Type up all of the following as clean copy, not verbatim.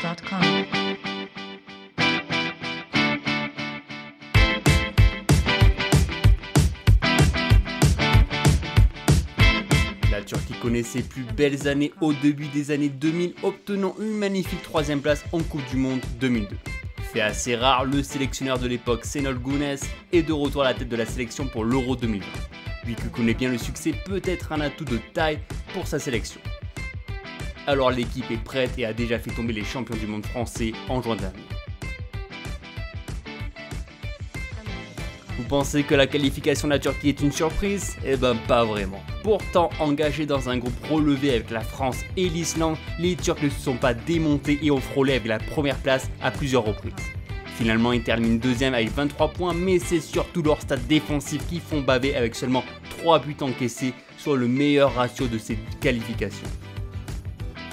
Germany.com. La Turquie connaît ses plus belles années au début des années 2000, obtenant une magnifique 3e place en Coupe du Monde 2002. Fait assez rare, le sélectionneur de l'époque, Şenol Güneş, est de retour à la tête de la sélection pour l'Euro 2020. Lui qui connaît bien le succès peut être un atout de taille pour sa sélection. Alors l'équipe est prête et a déjà fait tomber les champions du monde français en juin dernier. Vous pensez que la qualification de la Turquie est une surprise? Eh ben pas vraiment. Pourtant, engagés dans un groupe relevé avec la France et l'Islande, les Turcs ne se sont pas démontés et ont frôlé avec la première place à plusieurs reprises. Finalement, ils terminent deuxième avec 23 points, mais c'est surtout leur stade défensif qui font baver avec seulement 3 buts encaissés, soit le meilleur ratio de ces qualifications.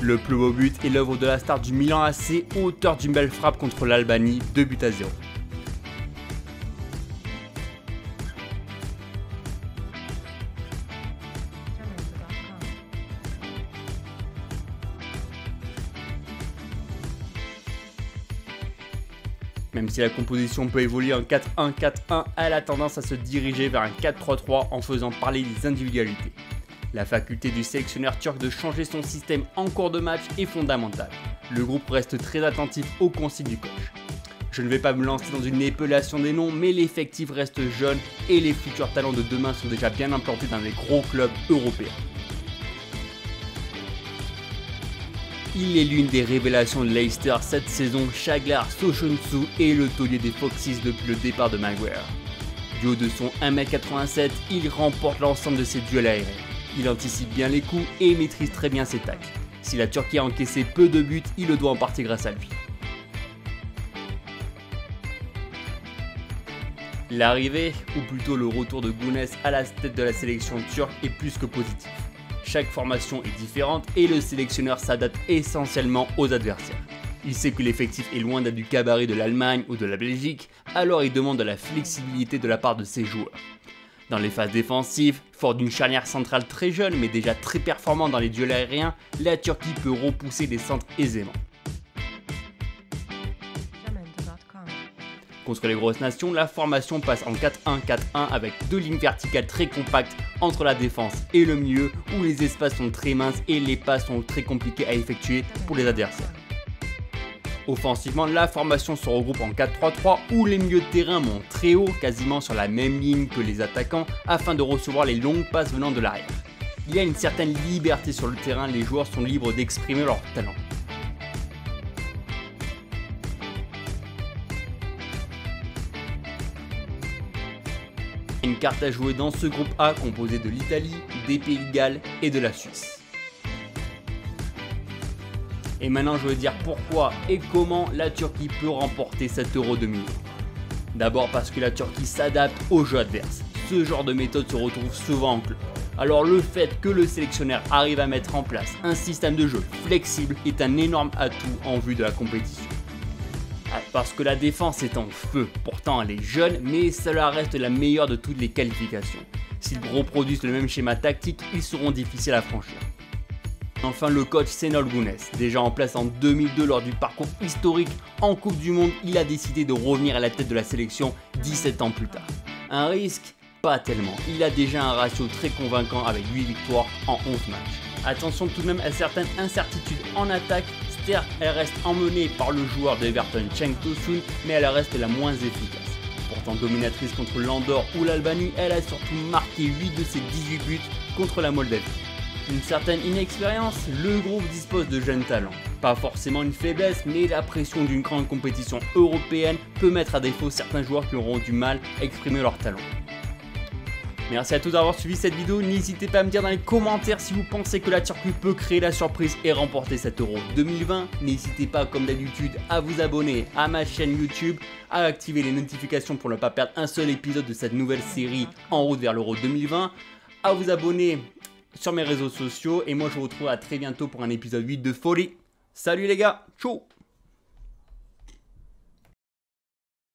Le plus beau but est l'œuvre de la star du Milan AC, auteur d'une belle frappe contre l'Albanie, 2-0. Même si la composition peut évoluer en 4-1-4-1, elle a tendance à se diriger vers un 4-3-3 en faisant parler des individualités. La faculté du sélectionneur turc de changer son système en cours de match est fondamentale. Le groupe reste très attentif aux consignes du coach. Je ne vais pas me lancer dans une épellation des noms, mais l'effectif reste jeune et les futurs talents de demain sont déjà bien implantés dans les gros clubs européens. Il est l'une des révélations de Leicester cette saison, Çağlar Söyüncü est le taulier des Foxes depuis le départ de Maguire. Du haut de son 1m87, il remporte l'ensemble de ses duels aériens. Il anticipe bien les coups et maîtrise très bien ses tacles. Si la Turquie a encaissé peu de buts, il le doit en partie grâce à lui. L'arrivée, ou plutôt le retour de Güneş à la tête de la sélection turque est plus que positif. Chaque formation est différente et le sélectionneur s'adapte essentiellement aux adversaires. Il sait que l'effectif est loin d'être du cabaret de l'Allemagne ou de la Belgique, alors il demande de la flexibilité de la part de ses joueurs. Dans les phases défensives, fort d'une charnière centrale très jeune mais déjà très performant dans les duels aériens, la Turquie peut repousser des centres aisément. Contre les grosses nations, la formation passe en 4-1-4-1 avec deux lignes verticales très compactes entre la défense et le milieu où les espaces sont très minces et les passes sont très compliquées à effectuer pour les adversaires. Offensivement, la formation se regroupe en 4-3-3 où les milieux de terrain montent très haut, quasiment sur la même ligne que les attaquants afin de recevoir les longues passes venant de l'arrière. Il y a une certaine liberté sur le terrain, les joueurs sont libres d'exprimer leur talent. Une carte à jouer dans ce groupe A composé de l'Italie, des Pays de Galles et de la Suisse. Et maintenant je vais dire pourquoi et comment la Turquie peut remporter cet Euro 2020. D'abord parce que la Turquie s'adapte au jeu adverse. Ce genre de méthode se retrouve souvent en club. Alors le fait que le sélectionneur arrive à mettre en place un système de jeu flexible est un énorme atout en vue de la compétition. Parce que la défense est en feu, pourtant elle est jeune, mais cela reste la meilleure de toutes les qualifications. S'ils reproduisent le même schéma tactique, ils seront difficiles à franchir. Enfin le coach Şenol Güneş, déjà en place en 2002 lors du parcours historique en Coupe du Monde, il a décidé de revenir à la tête de la sélection 17 ans plus tard. Un risque? Pas tellement, il a déjà un ratio très convaincant avec 8 victoires en 11 matchs. Attention tout de même à certaines incertitudes en attaque. Certes, elle reste emmenée par le joueur d'Everton Cenk Tosun, mais elle reste la moins efficace. Pourtant dominatrice contre l'Andorre ou l'Albanie, elle a surtout marqué 8 de ses 18 buts contre la Moldavie. Une certaine inexpérience, le groupe dispose de jeunes talents. Pas forcément une faiblesse, mais la pression d'une grande compétition européenne peut mettre à défaut certains joueurs qui auront du mal à exprimer leur talent. Merci à tous d'avoir suivi cette vidéo, n'hésitez pas à me dire dans les commentaires si vous pensez que la Turquie peut créer la surprise et remporter cet Euro 2020. N'hésitez pas comme d'habitude à vous abonner à ma chaîne YouTube, à activer les notifications pour ne pas perdre un seul épisode de cette nouvelle série en route vers l'Euro 2020, à vous abonner sur mes réseaux sociaux et moi je vous retrouve à très bientôt pour un épisode 8 de folie. Salut les gars, ciao.